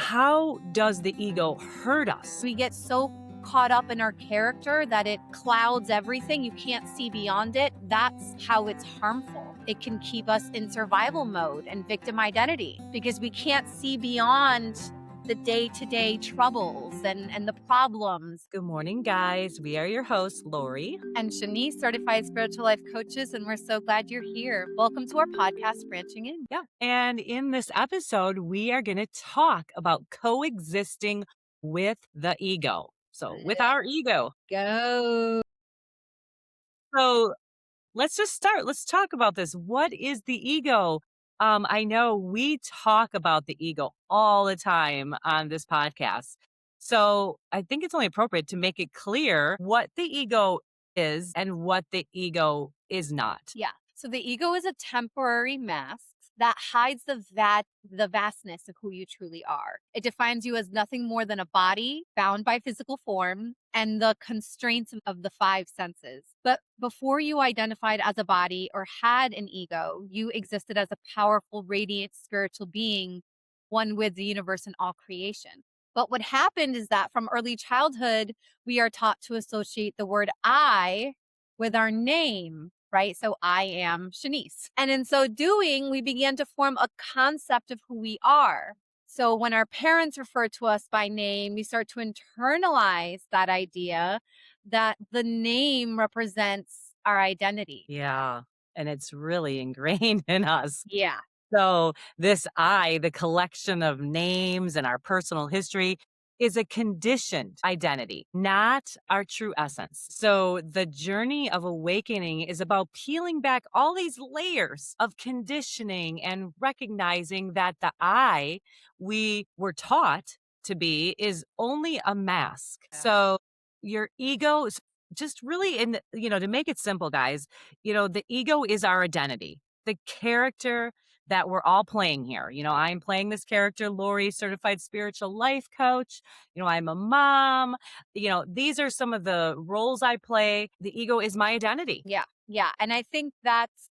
how does the ego hurt us? We get so caught up in our character that it clouds everything. You can't see beyond it. That's how it's harmful. It can keep us in survival mode and victim identity because we can't see beyond the day-to-day troubles and the problems. Good morning, guys. We are your hosts, Lori. And Shanice, certified spiritual life coaches, and we're so glad you're here. Welcome to our podcast, Branching In. Yeah. And in this episode, we are going to talk about coexisting with the ego. So, with our ego. Go. So, let's just start. Let's talk about this. What is the ego? I know we talk about the ego all the time on this podcast. So I think it's only appropriate to make it clear what the ego is and what the ego is not. Yeah. So the ego is a temporary mask that hides the vastness of who you truly are. It defines you as nothing more than a body bound by physical form and the constraints of the five senses. But before you identified as a body or had an ego, you existed as a powerful, radiant spiritual being, one with the universe and all creation. But what happened is that from early childhood, we are taught to associate the word I with our name, right? So I am Shanice. And in so doing, we began to form a concept of who we are. So when our parents refer to us by name, we start to internalize that idea that the name represents our identity. Yeah. And it's really ingrained in us. Yeah. So this I, the collection of names and our personal history, is a conditioned identity, not our true essence. So the journey of awakening is about peeling back all these layers of conditioning and recognizing that the I we were taught to be is only a mask. Yeah. So your ego is just really to make it simple, guys, the ego is our identity, the character that we're all playing here. I'm playing this character, Lori, certified spiritual life coach. I'm a mom. These are some of the roles I play. The ego is my identity. Yeah. Yeah. And I think that's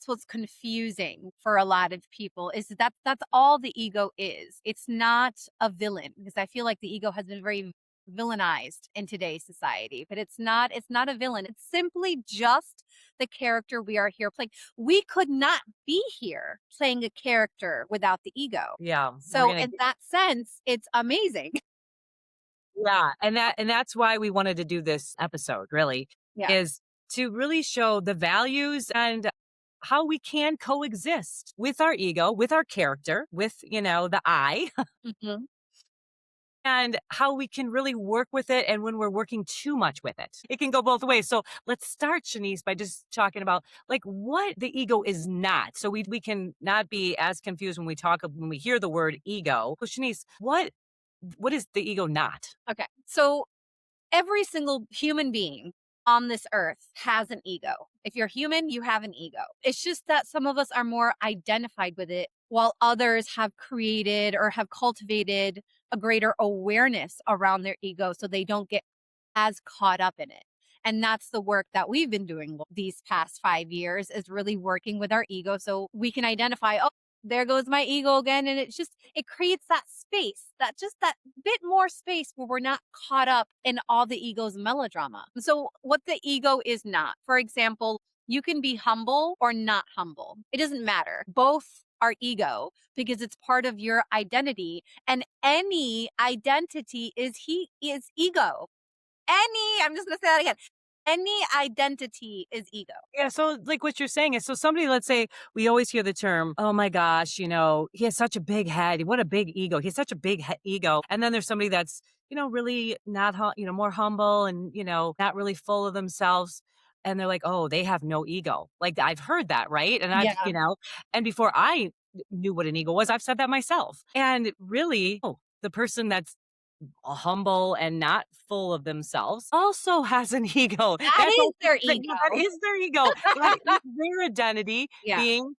what's confusing for a lot of people is that that's all the ego is. It's not a villain because I feel like the ego has been very villainized in today's society, but it's not a villain. It's simply just the character we are here playing. We could not be here playing a character without the ego. Yeah. So in that sense, it's amazing. Yeah. And that's why we wanted to do this episode, really, is to really show the values and how we can coexist with our ego, with our character, with, the I. Mm-hmm. And how we can really work with it. And when we're working too much with it, it can go both ways. So let's start, Shanice, by just talking about what the ego is not. So we can not be as confused when we hear the word ego. So Shanice, what is the ego not? Okay. So every single human being on this earth has an ego. If you're human, you have an ego. It's just that some of us are more identified with it while others have created or have cultivated a greater awareness around their ego so they don't get as caught up in it. And that's the work that we've been doing these past 5 years is really working with our ego so we can identify, oh, there goes my ego again. And it creates that space, that bit more space where we're not caught up in all the ego's melodrama. So what the ego is not, for example, you can be humble or not humble. It doesn't matter. Both are ego because it's part of your identity, and any identity is ego. I'm just going to say that again. Any identity is ego. Yeah. So what you're saying is, so somebody, let's say we always hear the term, oh my gosh, he has such a big head. What a big ego. He has such a big ego. And then there's somebody that's, really not, more humble and, not really full of themselves. And they're like, oh, they have no ego. I've heard that. Right. And and before I knew what an ego was, I've said that myself. And really, the person that's humble and not full of themselves also has an ego. That is their ego. That is their ego. That is their identity being,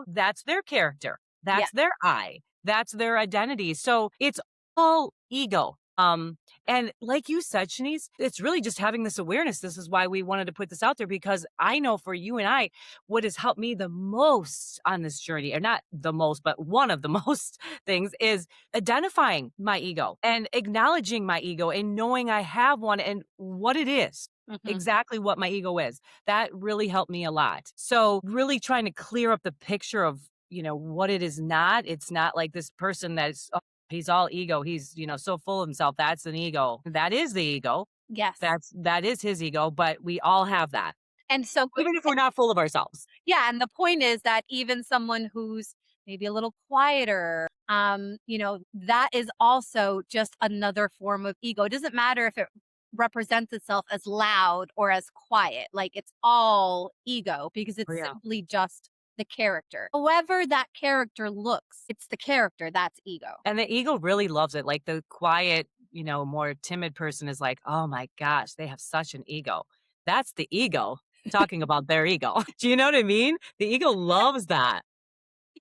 that's their character. That's their I. That's their identity. So it's all ego Um, and like you said, Shanice, it's really just having this awareness. This is why we wanted to put this out there because I know for you and I, what has helped me the most on this journey, or not the most, but one of the most things is identifying my ego and acknowledging my ego and knowing I have one and what it is. Mhm. Exactly what my ego is. That really helped me a lot. So, really trying to clear up the picture of, what it is not. It's not like this person that's he's all ego. He's, so full of himself. That's an ego. That is the ego. Yes. That is his ego, but we all have that. And so Even if we're not full of ourselves. yeah, and the point is that even someone who's maybe a little quieter, that is also just another form of ego. It doesn't matter if it represents itself as loud or as quiet. Like it's all ego because Oh, it's yeah. simply just the character. However that character looks, it's the character that's ego. And the ego really loves it. Like the quiet, more timid person is like, oh my gosh, they have such an ego. That's the ego talking about their ego. Do you know what I mean? The ego loves that.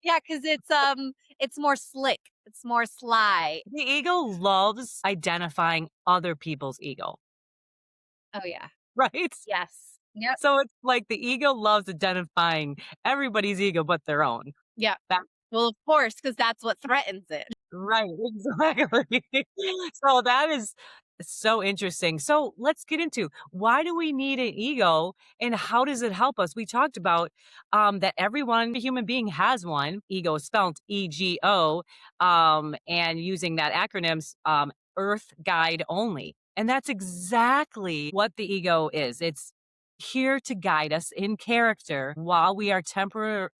Yeah, because it's more slick, it's more sly. The ego loves identifying other people's ego, Oh yeah. right? Yes. Yep. So it's like the ego loves identifying everybody's ego but their own. Yep. That Well, of course, because that's what threatens it. right, exactly. So that is so interesting. So let's get into why do we need an ego and how does it help us? We talked about that everyone, human being has one. Ego is spelled EGO, and using that acronym, Earth Guide Only. And that's exactly what the ego is. It's here to guide us in character while we are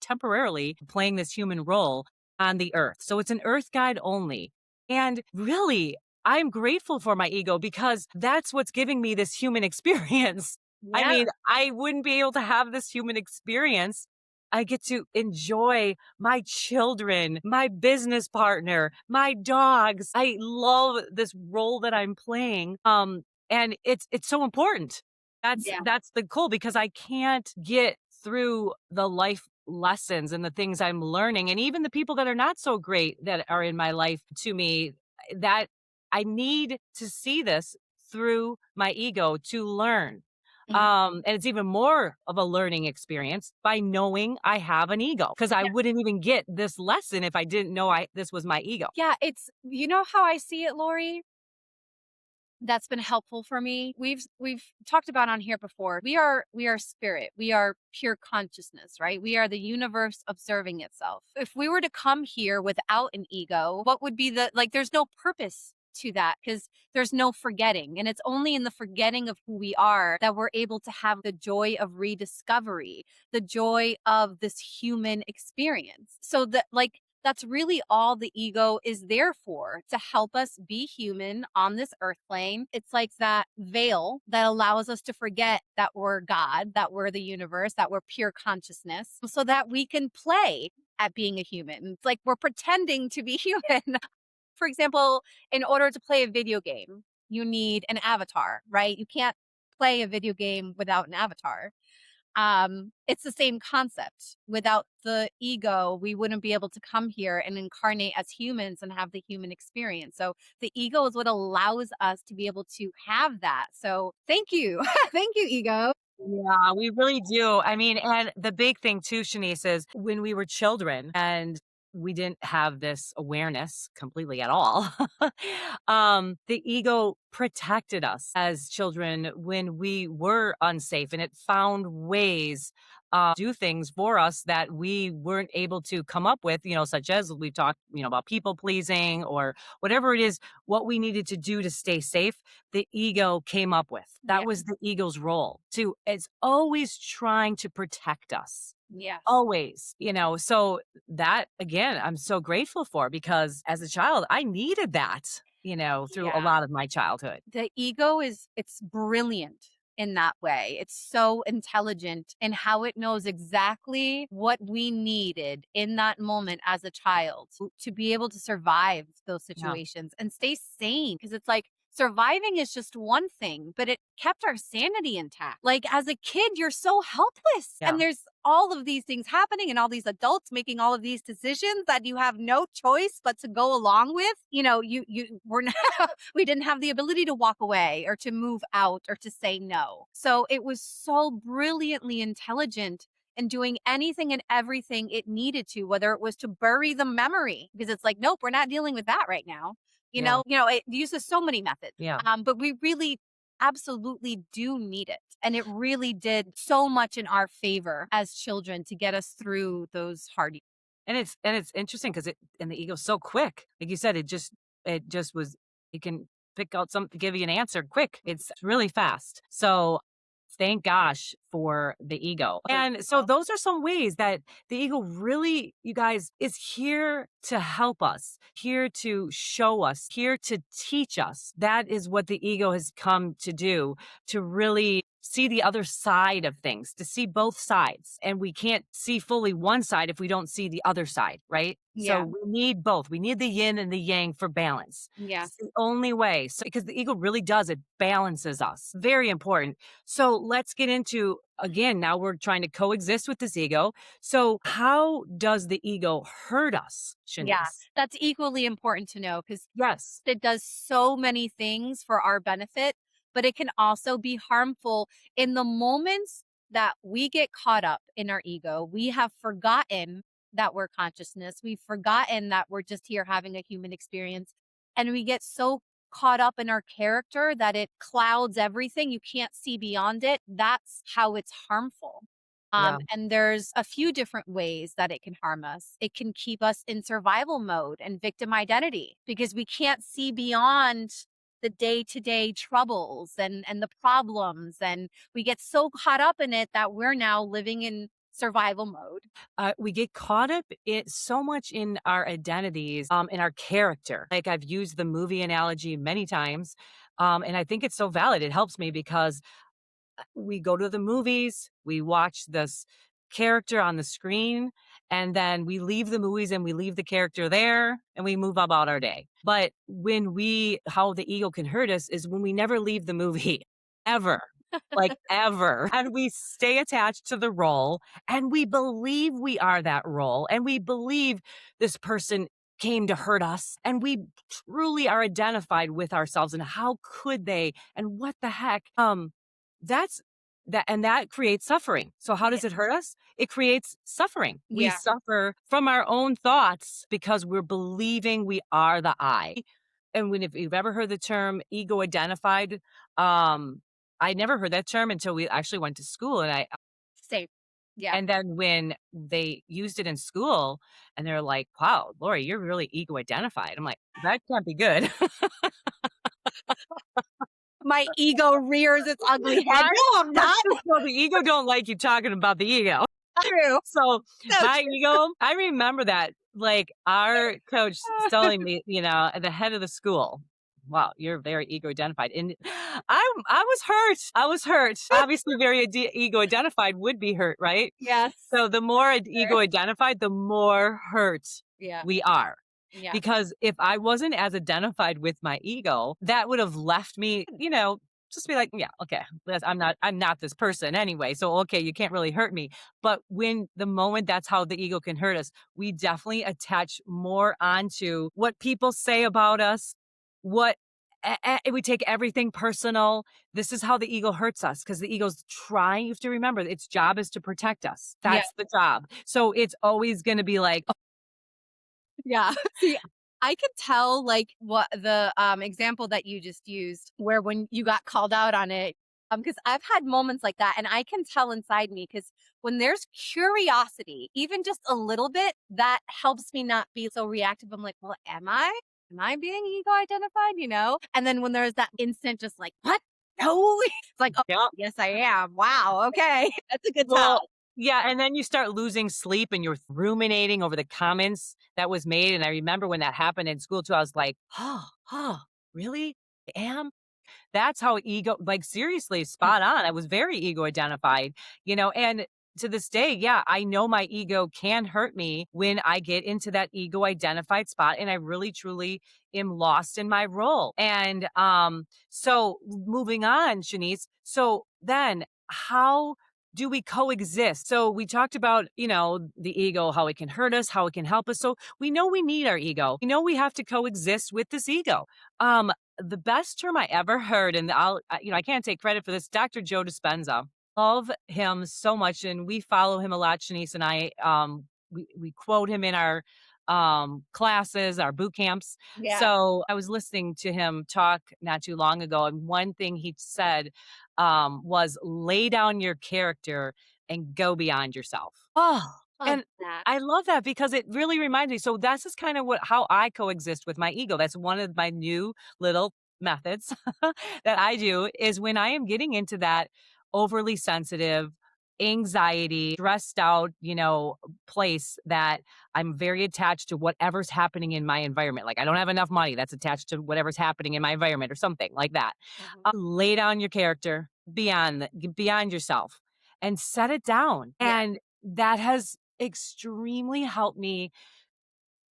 temporarily playing this human role on the earth. So it's an earth guide only. And really, I'm grateful for my ego because that's what's giving me this human experience. I Yeah. mean, I wouldn't be able to have this human experience. I get to enjoy my children, my business partner, my dogs. I love this role that I'm playing. And it's so important. Yeah. That's the cool because I can't get through the life lessons and the things I'm learning and even the people that are not so great that are in my life to me that I need to see this through my ego to learn. Mhm. And it's even more of a learning experience by knowing I have an ego because I Yeah. wouldn't even get this lesson if I didn't know this was my ego. Yeah, it's you know how I see it, Lori? That's been helpful for me. We've talked about on here before. We are spirit. We are pure consciousness, right? We are the universe observing itself. If we were to come here without an ego, what would be there's no purpose to that because there's no forgetting. And it's only in the forgetting of who we are that we're able to have the joy of rediscovery, the joy of this human experience. So that that's really all the ego is there for, to help us be human on this earth plane. It's like that veil that allows us to forget that we're God, that we're the universe, that we're pure consciousness, so that we can play at being a human. It's like we're pretending to be human. For example, in order to play a video game, you need an avatar, right? You can't play a video game without an avatar. It's the same concept. Without the ego, we wouldn't be able to come here and incarnate as humans and have the human experience. So the ego is what allows us to be able to have that. So thank you. Thank you, ego. Yeah, we really do. I mean, and the big thing too, Shanice, is when we were children and we didn't have this awareness completely at all. The ego protected us as children when we were unsafe and it found ways do things for us that we weren't able to come up with, such as we've talked, about people pleasing or whatever it is, what we needed to do to stay safe the ego came up with. That Yeah. was the ego's role to it's always trying to protect us. Yes. Always, so that again, I'm so grateful for because as a child, I needed that, through a Yeah. lot of my childhood. The ego it's brilliant in that way. It's so intelligent in how it knows exactly what we needed in that moment as a child to be able to survive those Yeah. situations and stay sane. Because it's like surviving is just one thing, but it kept our sanity intact. Like as a kid, you're so helpless. Yeah. And there's all of these things happening and all these adults making all of these decisions that you have no choice but to go along with. You were not, we didn't have the ability to walk away or to move out or to say no. So it was so brilliantly intelligent and doing anything and everything it needed to, whether it was to bury the memory, because it's like, nope, we're not dealing with that right now. Yeah. It uses so many methods. Yeah. But we really absolutely do need it. And it really did so much in our favor as children to get us through those hard years. And it's interesting because the ego's so quick. Like you said, it just was it can pick out some give you an answer quick. It's really fast. So thank gosh for the ego. And so those are some ways that the ego really, you guys, is here to help us, here to show us, here to teach us. That is what the ego has come to do, to really see the other side of things, to see both sides. And we can't see fully one side if we don't see the other side, right? So Yeah. we need both. We need the yin and the yang for balance. It's Yes. the only way. So because the ego really does, it balances us. Very important. So let's get into again, now we're trying to coexist with this ego. So how does the ego hurt us, Yeah. Shanice? That's equally important to know because Yes. it does so many things for our benefit, but it can also be harmful in the moments that we get caught up in our ego. We have forgotten that we're consciousness. We've forgotten that we're just here having a human experience. And we get so caught up in our character that it clouds everything. You can't see beyond it. That's how it's harmful. Yeah. And there's a few different ways that it can harm us. It can keep us in survival mode and victim identity because we can't see beyond the day-to-day troubles and the problems. And we get so caught up in it that we're now living in survival mode. We get caught up so much in our identities, in our character. Like I've used the movie analogy many times, and I think it's so valid. It helps me because we go to the movies, we watch this character on the screen, and then we leave the movies and we leave the character there and we move about our day. But how the ego can hurt us is when we never leave the movie ever. Like ever. And we stay attached to the role and we believe we are that role and we believe this person came to hurt us and we truly are identified with ourselves and how could they and what the heck that's that creates suffering. So how Yeah. does it hurt us? It creates suffering. We Yeah. suffer from our own thoughts because we're believing we are the I. And if you've ever heard the term ego identified, I never heard that term until we actually went to school Same. Yeah. and then when they used it in school and they're like, "Wow, Lori, you're really ego identified." I'm like, "That can't be good." My ego rears its ugly head. Right? No, I'm That's not. just so the ego don't like you talking about the ego. True. So So my true. ego, I remember that, like, our coach telling me, at the head of the school, "Wow, you're very ego identified." And I was hurt. I was hurt. Obviously, very ego identified would be hurt, right? Yes. So the more Sure. ego identified, the more hurt Yeah. we are. Yeah. Because if I wasn't as identified with my ego, that would have left me, just be like, yeah, okay, I'm not this person anyway. So, okay, you can't really hurt me. But when the moment that's how the ego can hurt us, we definitely attach more onto what people say about us, what we take everything personal. This is how the ego hurts us because the ego's trying. You have to remember its job is to protect us. Yeah. That's the job. So it's always going to be like, Yeah. See, I could tell like what the example that you just used where when you got called out on it because I've had moments like that and I can tell inside me cuz when there's curiosity, even just a little bit, that helps me not be so reactive. I'm like, "Well, am I? Am I being ego identified, you know?" And then when there's that instant just like, "What? No." It's like, "Oh, yeah. yes I am. Wow. Okay." That's a good tell. Well, yeah, and then you start losing sleep and you're ruminating over the comments that was made, and I remember when that happened in school too, I was like, "Oh, really? I am?" That's how ego like, seriously, spot on. I was very ego identified, and to this day, yeah, I know my ego can hurt me when I get into that ego identified spot and I really truly am lost in my role. And so moving on, Shanice. So then how do we coexist? So we talked about, the ego, how it can hurt us, how it can help us. So we know we need our ego. We know we have to coexist with this ego. The best term I ever heard, and I can't take credit for this, Dr. Joe Dispenza. Love him so much, and we follow him a lot, Shanice and I. We quote him in our classes, our boot camps. Yeah. So I was listening to him talk not too long ago, and one thing he said was lay down your character and go beyond yourself. Oh, Love and that. I love that because it really reminds me. So that's just kind of how I coexist with my ego. That's one of my new little methods that I do is when I am getting into that overly sensitive, anxiety, stressed out, place that I'm very attached to whatever's happening in my environment. Like I don't have enough money that's attached to whatever's happening in my environment or something like that. Mhm. Lay down your character beyond yourself and set it down. Yeah. And that has extremely helped me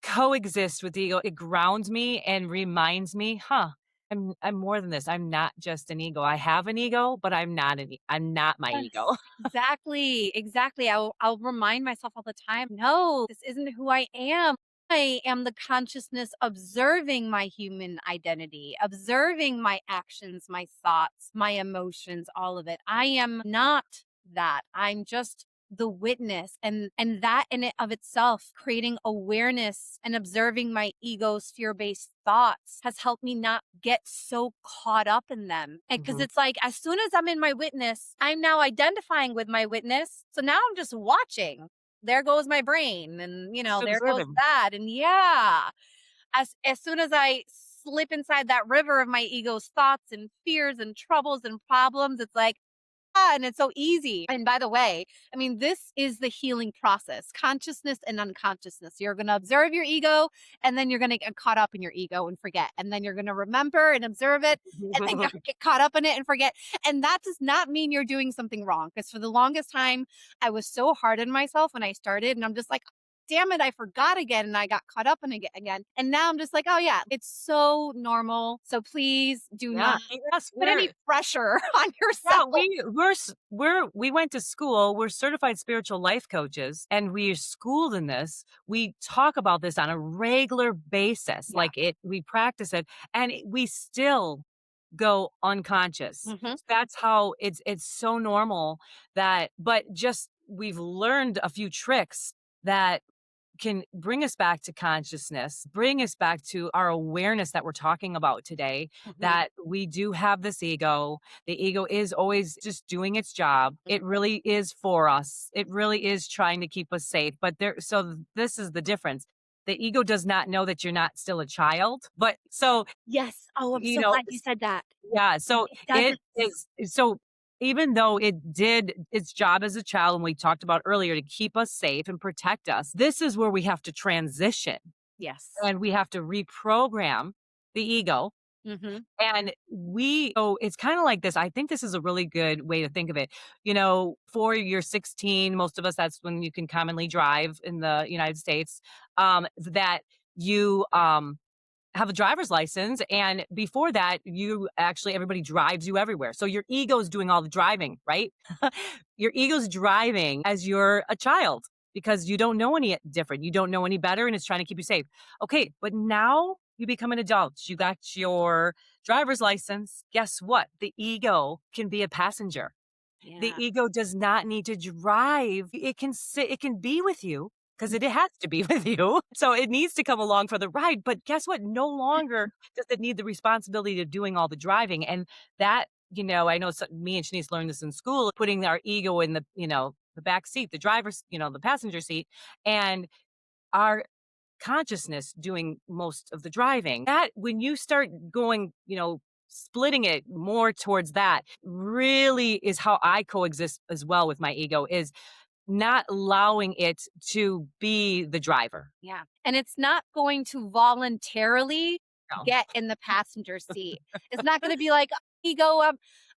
coexist with the ego. It grounds me and reminds me, I'm more than this. I'm not just an ego. I have an ego, but I'm not my ego. Yes, exactly, exactly. I'll remind myself all the time, no, this isn't who I am. I am the consciousness observing my human identity, observing my actions, my thoughts, my emotions, all of it. I am not that. I'm just the witness, and that in it of itself, creating awareness and observing my ego's fear-based thoughts has helped me not get so caught up in them. And because Mhm. it's like as soon as I'm in my witness, I'm now identifying with my witness, so now I'm just watching. There goes my brain, and Just there goes observing. that, and yeah, as soon as I slip inside that river of my ego's thoughts and fears and troubles and problems, it's like, and it's so easy. And by the way, I mean, this is the healing process, consciousness and unconsciousness. You're going to observe your ego, and then you're going to get caught up in your ego and forget. And then you're going to remember and observe it, and then get caught up in it and forget. And that does not mean you're doing something wrong. Because for the longest time, I was so hard on myself when I started. And I'm just like, damn it, I forgot again. And I got caught up in it again. And now I'm just like, oh, yeah, it's so normal. So please do Yeah. not Yes, put any pressure on yeah, yourself. we went to school. We're certified spiritual life coaches, and we're schooled in this. We talk about this on a regular basis. Yeah. We practice it, and we still go unconscious. Mhm. That's how it's so normal but just we've learned a few tricks that can bring us back to consciousness, bring us back to our awareness that we're talking about today, Mhm. that we do have this ego. The ego is always just doing its job. It really is for us. It really is trying to keep us safe. This is the difference. The ego does not know that you're not still a child. But so, Yes. Oh, I'm you so know, glad you said that. yeah, so It it doesn't. is so even though it did its job as a child, and we talked about earlier, to keep us safe and protect us, this is where we have to transition, Yes. and we have to reprogram the ego, Mhm. and it's kinda like this. I think this is a really good way to think of it. Before you're 16, most of us, that's when you can commonly drive in the United States, that you, have a driver's license, and before that everybody drives you everywhere, so your ego's doing all the driving, right? Your ego's driving as you're a child because you don't know any different, you don't know any better, and it's trying to keep you safe. Okay, but now you become an adult, you got your driver's license. Guess what? The ego can be a passenger. The Yeah. ego does not need to drive. It can sit, it can be with you because it has to be with you. So it needs to come along for the ride. But guess what? No longer does it need the responsibility of doing all the driving. And I know me and Shanice learned this in school, putting our ego in the back seat, the driver's, the passenger seat, and our consciousness doing most of the driving. That when you start going, splitting it more towards that really is how I coexist as well with my ego, is not allowing it to be the driver. Yeah. And it's not going to voluntarily No. get in the passenger seat. It's not going to be like, ego,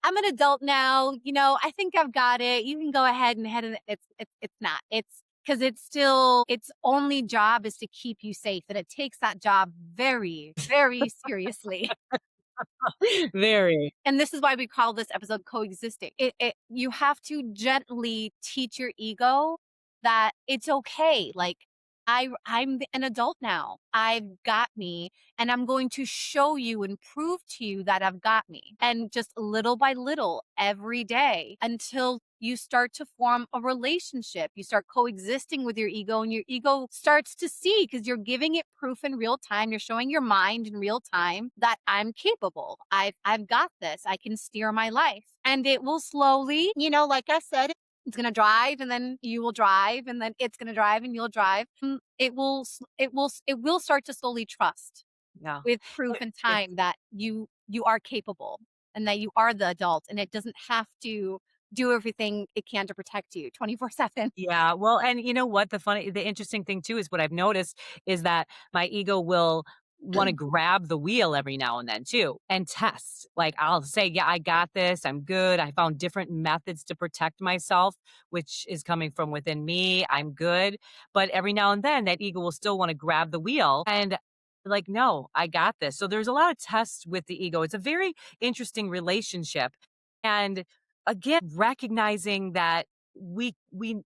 I'm an adult now. I think I've got it. You can go ahead and head in. It's not. It's because it's still its only job is to keep you safe. And it takes that job very, very seriously. Very. And this is why we call this episode coexisting. You have to gently teach your ego that it's okay. Like an adult now. I've got me, and I'm going to show you and prove to you that I've got me. And just little by little every day until you start to form a relationship. You start coexisting with your ego, and your ego starts to see because you're giving it proof in real time. You're showing your mind in real time that I'm capable. I've got this. I can steer my life. And it will slowly, like I said, it's going to drive, and then you will drive, and then it's going to drive and you'll drive. It will start to slowly trust Yeah. with proof It and it's time that you are capable and that you are the adult, and it doesn't have to do everything it can to protect you 24/7. Yeah, well, and you know what? The interesting thing too is what I've noticed is that my ego will wanna grab the wheel every now and then too and test. Like, I'll say, "Yeah, I got this. I'm good. I found different methods to protect myself, which is coming from within me. I'm good." But every now and then, that ego will still wanna grab the wheel and like, "No, I got this." So there's a lot of tests with the ego. It's a very interesting relationship. And again, recognizing that we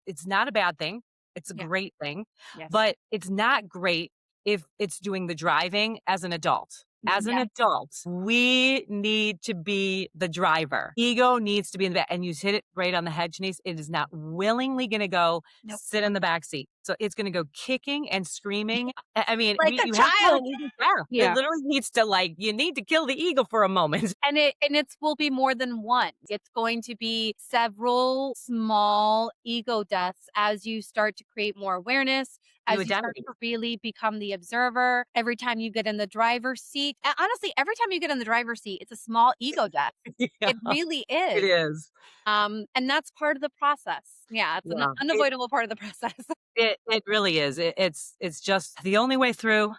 it's not a bad thing. It's a Yeah. great thing, Yes. but it's not great if it's doing the driving as an adult. As an Yes. adult, we need to be the driver. Ego needs to be in the back. And you hit it right on the head, Shanice. It is not willingly going to go Nope. sit in the back seat. So it's going to go kicking and screaming. I mean, Like a you have to have child. an ego. Yeah, it Yeah. literally needs to like, you need to kill the ego for a moment. And it will be more than one. It's going to be several small ego deaths as you start to create more awareness, New as you start identity. to really become the observer. Every time you get in the driver's seat, honestly, every time you get in the driver's seat, it's a small ego death. Yeah, It really it is. is. And that's part of the process. Yeah, it's an Yeah. unavoidable part of the process. It really is. It's just the only way through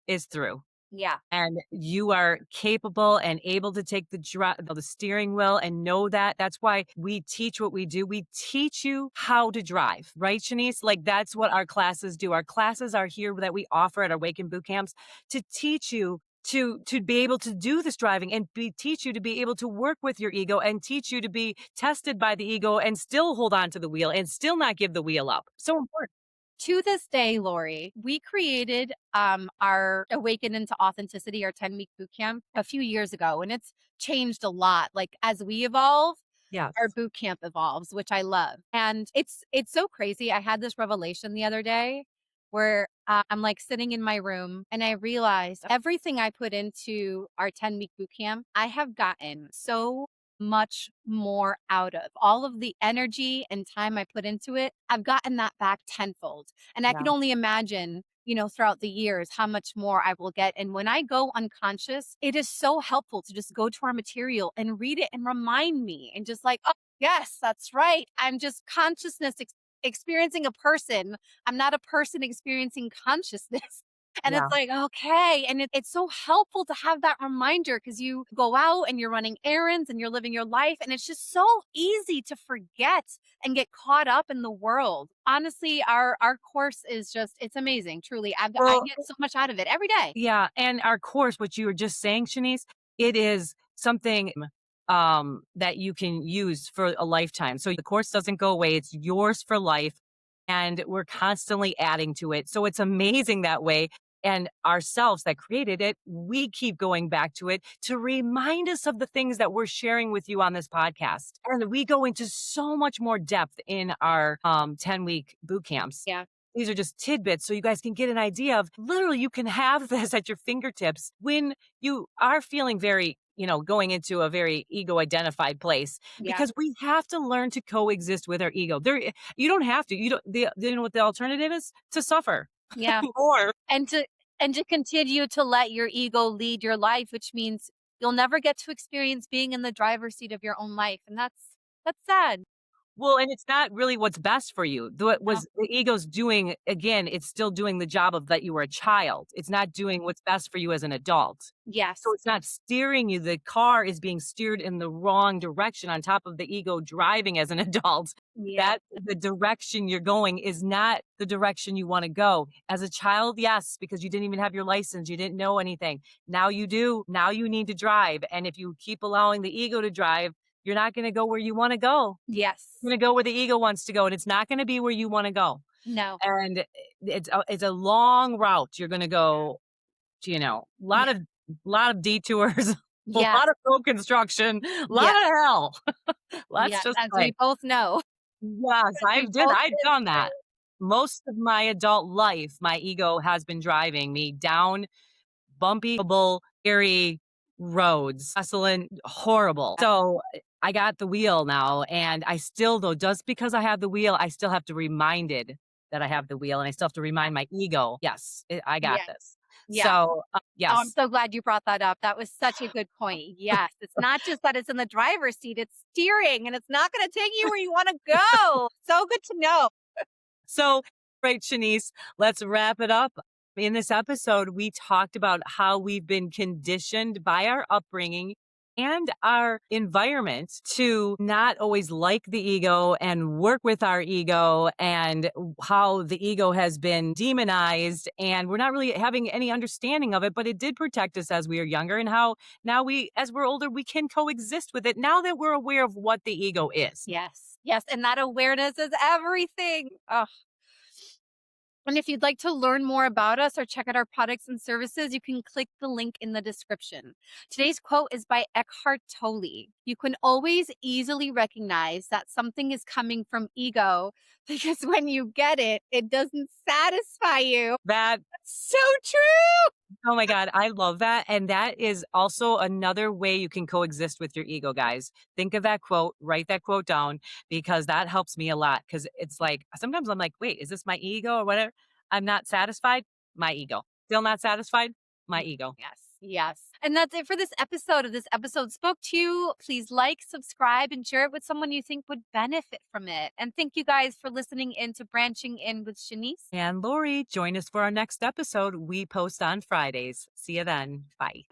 is through. Yeah. And you are capable and able to take the steering wheel and know that. That's why we teach what we do. We teach you how to drive, right, Shanice? Like that's what our classes do. Our classes are here that we offer at our Awaken boot camps to teach you to be able to do this driving and teach you to be able to work with your ego and teach you to be tested by the ego and still hold on to the wheel and still not give the wheel up. So important. To this day, Lori, we created our Awaken into Authenticity, our 10-week boot camp a few years ago, and it's changed a lot. Like as we evolve, our Yes. boot camp evolves, which I love. And it's so crazy. I had this revelation the other day where I'm like sitting in my room and I realized everything I put into our 10-week boot camp, I have gotten so much more out of all of the energy and time I put into it. I've gotten that back tenfold. And I Yeah. can only imagine, throughout the years, how much more I will get. And when I go unconscious, it is so helpful to just go to our material and read it and remind me and just like, oh, yes, that's right. I'm just experiencing a person. I'm not a person experiencing consciousness. And Yeah. it's like, okay. And it's so helpful to have that reminder because you go out and you're running errands and you're living your life. And it's just so easy to forget and get caught up in the world. Honestly, our course is just, it's amazing. Truly. I Well, get so much out of it every day. yeah, and our course, what you were just saying, Shanice, it is something that you can use for a lifetime. So the course doesn't go away, it's yours for life. And we're constantly adding to it. So it's amazing that way. And ourselves that created it, we keep going back to it to remind us of the things that we're sharing with you on this podcast. And we go into so much more depth in our 10-week boot camps. Yeah. These are just tidbits so you guys can get an idea of literally you can have this at your fingertips when you are feeling very, going into a very ego identified place Yeah. because we have to learn to coexist with our ego. You don't have to. You don't you know what the alternative is? To suffer. Yeah. Or And to continue to let your ego lead your life, which means you'll never get to experience being in the driver's seat of your own life. And that's sad. Well, and it's not really what's best for you. The what No. was the ego's doing again, it's still doing the job of that you were a child. It's not doing what's best for you as an adult. So Yes. it's not steering you. The car is being steered in the wrong direction on top of the ego driving as an adult. Yeah. That the direction you're going is not the direction you wanna go. As a child, yes, because you didn't even have your license, you didn't know anything. Now you do. Now you need to drive, and if you keep allowing the ego to drive, you're not gonna go where you wanna go. You're Yes. gonna go where the ego wants to go, and it's not gonna be where you wanna go. No. And it's a long route. You're gonna go, Yeah. lot of detours, a Yes. lot of road construction, a lot Yes. of hell. Let's Yes. just As we say. both know. Yes, As we both I've been done through. that. Most of my adult life, my ego has been driving me down bumpy, scary roads, hustling, horrible. So, I got the wheel now, and I still though, just because I have the wheel, I still have to reminded that I have the wheel, and I still have to remind my ego, "Yes, I got Yes. this." Yes. So, Oh, I'm yes. so glad you brought that up. That was such a good point. Yes, it's not just that it's in the driver's seat, it's steering and it's not gonna take you where you wanna go. So good to know. So, right, Shanice, let's wrap it up. In this episode, we talked about how we've been conditioned by our upbringing and our environment to not always like the ego and work with our ego, and how the ego has been demonized and we're not really having any understanding of it, but it did protect us as we were younger, and how now as we're older, we can coexist with it now that we're aware of what the ego is. Yes. Yes, and that awareness is everything. Oh, and if you'd like to learn more about us or check out our products and services, you can click the link in the description. Today's quote is by Eckhart Tolle. You can always easily recognize that something is coming from ego because when you get it, it doesn't satisfy you. That So true. Oh my god, I love that, and that is also another way you can coexist with your ego, guys. Think of that quote, write that quote down, because that helps me a lot. Because it's like, sometimes I'm like, "Wait, is this my ego or whatever?" I'm not satisfied, my ego. Still not satisfied, my ego. Yes. Yes. And that's it for this episode. If this episode spoke to you, please like, subscribe, and share it with someone you think would benefit from it. And thank you guys for listening in to Branching In with Shanice. And Lori, join us for our next episode. We post on Fridays. See you then. Bye.